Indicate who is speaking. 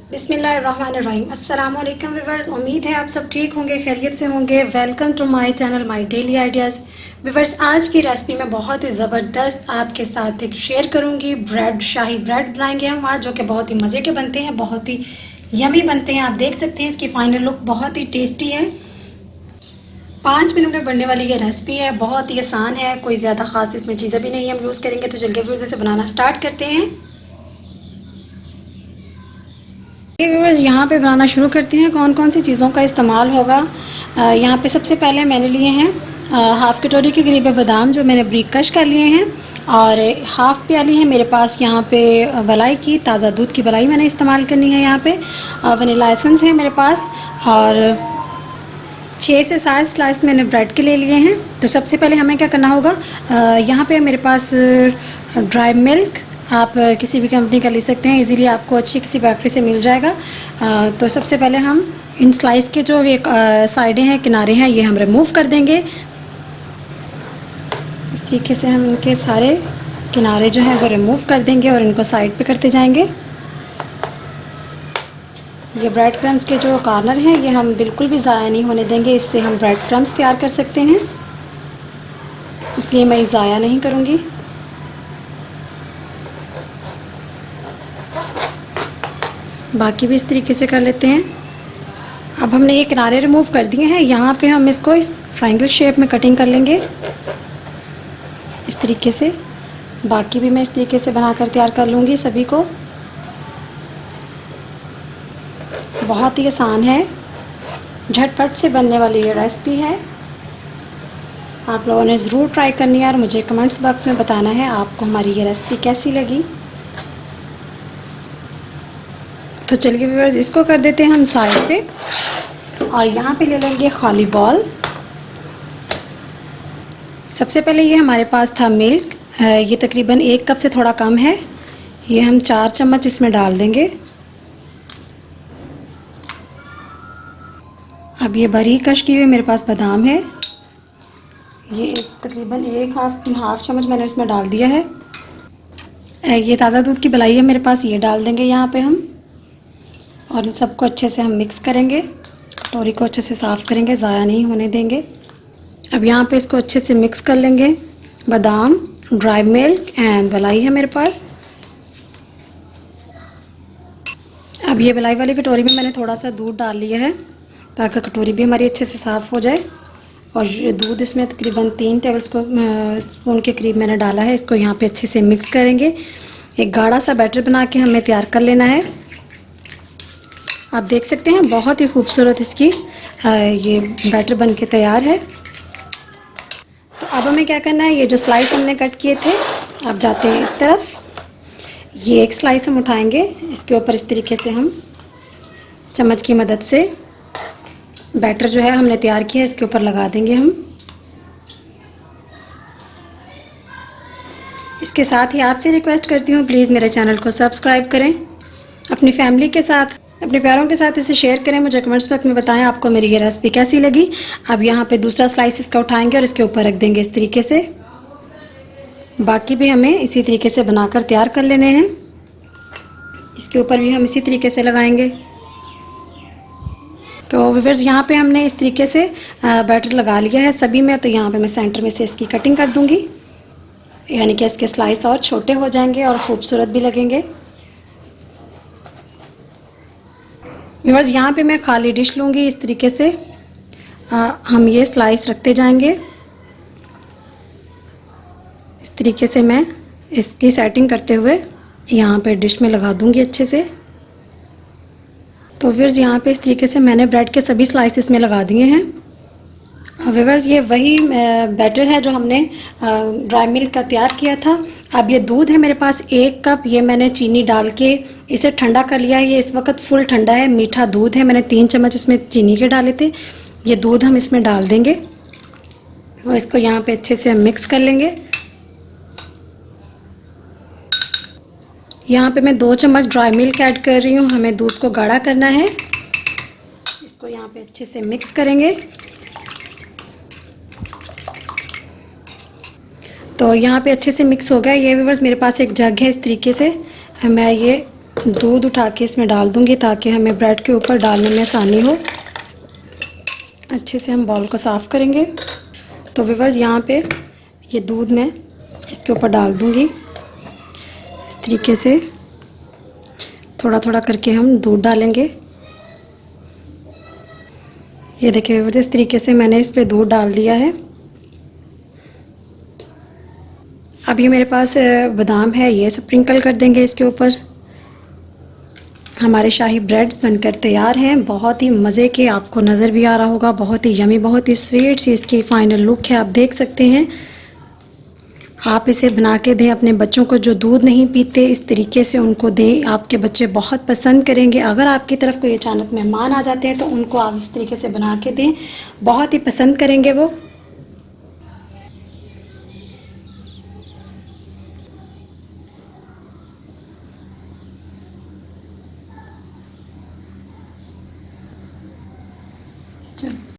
Speaker 1: बिस्मिल्लाहिर्रहमानिर्रहीम। अस्सलाम वालेकुम व्यूवर्स, उम्मीद है आप सब ठीक होंगे, खैरियत से होंगे। Welcome to my channel my daily ideas. Viewers, आज की रेसिपी में बहुत ही ज़बरदस्त आपके साथ एक शेयर करूंगी। शाही ब्रेड बनाएंगे हम आज, जो कि बहुत ही मज़े के बनते हैं, बहुत ही यमी बनते हैं। आप देख सकते हैं इसकी फाइनल लुक बहुत ही टेस्टी है। 5 मिनट में बनने वाली ये रेसिपी है, बहुत ही आसान है, कोई ज़्यादा ख़ास इसमें चीज़ें भी नहीं हम यूज़ करेंगे। तो चलिए व्यूवर्स इसे बनाना स्टार्ट करते हैं। व्यूअर्स, यहाँ पे बनाना शुरू करते हैं। कौन कौन सी चीज़ों का इस्तेमाल होगा। यहाँ पे सबसे पहले मैंने लिए हैं हाफ़ कटोरी के करीब बादाम, जो मैंने ब्रीक कश कर लिए हैं, और हाफ़ प्याली है मेरे पास यहाँ पे मलाई की, ताज़ा दूध की मलाई मैंने इस्तेमाल करनी है। यहाँ पे वनीला एसेंस है मेरे पास, और 6 से 7 स्लाइस मैंने ब्रेड के ले लिए हैं। तो सबसे पहले हमें क्या करना होगा, यहाँ पे मेरे पास ड्राई मिल्क, आप किसी भी कंपनी का ले सकते हैं, इजीली आपको अच्छी किसी बेकरी से मिल जाएगा। तो सबसे पहले हम इन स्लाइस के जो एक साइडें हैं, किनारे हैं, ये हम रिमूव कर देंगे। इस तरीके से हम इनके सारे किनारे जो हैं वो रिमूव कर देंगे और इनको साइड पे करते जाएंगे। ये ब्रेड क्रम्स के जो कॉर्नर हैं ये हम बिल्कुल भी ज़ाया नहीं होने देंगे, इससे हम ब्रेड क्रम्स तैयार कर सकते हैं, इसलिए मैं ज़ाया नहीं करूँगी। बाकी भी इस तरीके से कर लेते हैं। अब हमने ये किनारे रिमूव कर दिए हैं, यहाँ पे हम इसको इस ट्रायंगल शेप में कटिंग कर लेंगे इस तरीके से। बाकी भी मैं इस तरीके से बनाकर तैयार कर लूँगी सभी को। बहुत ही आसान है, झटपट से बनने वाली ये रेसिपी है। आप लोगों ने ज़रूर ट्राई करनी है और मुझे कमेंट्स बॉक्स में बताना है आपको हमारी ये रेसिपी कैसी लगी। तो चलिए व्यूअर्स, इसको कर देते हैं हम साइड पे, और यहाँ पे ले लेंगे खाली बॉल। सबसे पहले ये हमारे पास था मिल्क, ये तकरीबन 1 कप से थोड़ा कम है। ये हम 4 चम्मच इसमें डाल देंगे। अब ये बारीक कश किए हुए मेरे पास बादाम है, ये तकरीबन एक हाफ चम्मच मैंने इसमें डाल दिया है। ये ताज़ा दूध की मलाई है मेरे पास, ये डाल देंगे यहाँ पे हम, और इन सबको अच्छे से हम मिक्स करेंगे। कटोरी को अच्छे से साफ़ करेंगे, ज़ाया नहीं होने देंगे। अब यहाँ पे इसको अच्छे से मिक्स कर लेंगे। बादाम, ड्राई मिल्क एंड मलाई है मेरे पास। अब ये मलाई वाली कटोरी में मैंने थोड़ा सा दूध डाल लिया है, ताकि कटोरी भी हमारी अच्छे से साफ़ हो जाए। और ये दूध इसमें तकरीबन 3 टेबल स्पून के करीब मैंने डाला है। इसको यहाँ पे अच्छे से मिक्स करेंगे। एक गाढ़ा सा बैटर बना के हमें तैयार कर लेना है। आप देख सकते हैं बहुत ही खूबसूरत इसकी ये बैटर बन के तैयार है। तो अब हमें क्या करना है, ये जो स्लाइस हमने कट किए थे, अब जाते हैं इस तरफ। ये एक स्लाइस हम उठाएंगे, इसके ऊपर इस तरीके से हम चम्मच की मदद से बैटर जो है हमने तैयार किया इसके ऊपर लगा देंगे हम। इसके साथ ही आपसे रिक्वेस्ट करती हूँ, प्लीज़ मेरे चैनल को सब्सक्राइब करें, अपनी फैमिली के साथ, अपने प्यारों के साथ इसे शेयर करें। मुझे कमेंट्स बॉक्स में बताएं आपको मेरी ये रेसिपी कैसी लगी। अब यहाँ पे दूसरा स्लाइस इसका उठाएंगे और इसके ऊपर रख देंगे इस तरीके से। बाकी भी हमें इसी तरीके से बनाकर तैयार कर लेने हैं। इसके ऊपर भी हम इसी तरीके से लगाएंगे। तो व्यूअर्स, यहाँ पे हमने इस तरीके से बैटर लगा लिया है सभी में। तो यहाँ पे मैं सेंटर में से इसकी कटिंग कर दूंगी, यानी कि इसके स्लाइस और छोटे हो जाएंगे और ख़ूबसूरत भी लगेंगे। व्यूअर्स, यहाँ पे मैं खाली डिश लूँगी इस तरीके से। हम ये स्लाइस रखते जाएंगे इस तरीके से। मैं इसकी सेटिंग करते हुए यहाँ पे डिश में लगा दूँगी अच्छे से। तो व्यूअर्स, यहाँ पे इस तरीके से मैंने ब्रेड के सभी स्लाइसेस में लगा दिए हैं। व्यूअर्स, ये वही बैटर है जो हमने ड्राई मिल्क का तैयार किया था। अब ये दूध है मेरे पास 1 कप, ये मैंने चीनी डाल के इसे ठंडा कर लिया है। ये इस वक्त फुल ठंडा है, मीठा दूध है। मैंने 3 चम्मच इसमें चीनी के डाले थे। ये दूध हम इसमें डाल देंगे और इसको यहाँ पे अच्छे से हम मिक्स कर लेंगे। यहाँ पे मैं 2 चम्मच ड्राई मिल्क ऐड कर रही हूँ। हमें दूध को गाढ़ा करना है। इसको यहाँ पे अच्छे से मिक्स करेंगे। तो यहाँ पे अच्छे से मिक्स हो गया। ये व्यूअर्स, मेरे पास एक जग है इस तरीके से, मैं ये दूध उठा के इसमें डाल दूंगी ताकि हमें ब्रेड के ऊपर डालने में आसानी हो। अच्छे से हम बाउल को साफ़ करेंगे। तो व्यूअर्स, यहाँ पे ये दूध मैं इसके ऊपर डाल दूंगी। इस तरीके से थोड़ा थोड़ा करके हम दूध डालेंगे। ये देखिए व्यूअर्स, इस तरीके से मैंने इस पे दूध डाल दिया है। अब ये मेरे पास बादाम है, ये स्प्रिंकल कर देंगे इसके ऊपर। हमारे शाही ब्रेड्स बनकर तैयार हैं। बहुत ही मज़े के, आपको नज़र भी आ रहा होगा, बहुत ही यमी, बहुत ही स्वीट सी इसकी फ़ाइनल लुक है, आप देख सकते हैं। आप इसे बना के दें अपने बच्चों को जो दूध नहीं पीते, इस तरीके से उनको दें, आपके बच्चे बहुत पसंद करेंगे। अगर आपकी तरफ कोई अचानक मेहमान आ जाते हैं तो उनको आप इस तरीके से बना के दें, बहुत ही पसंद करेंगे वो। चलो।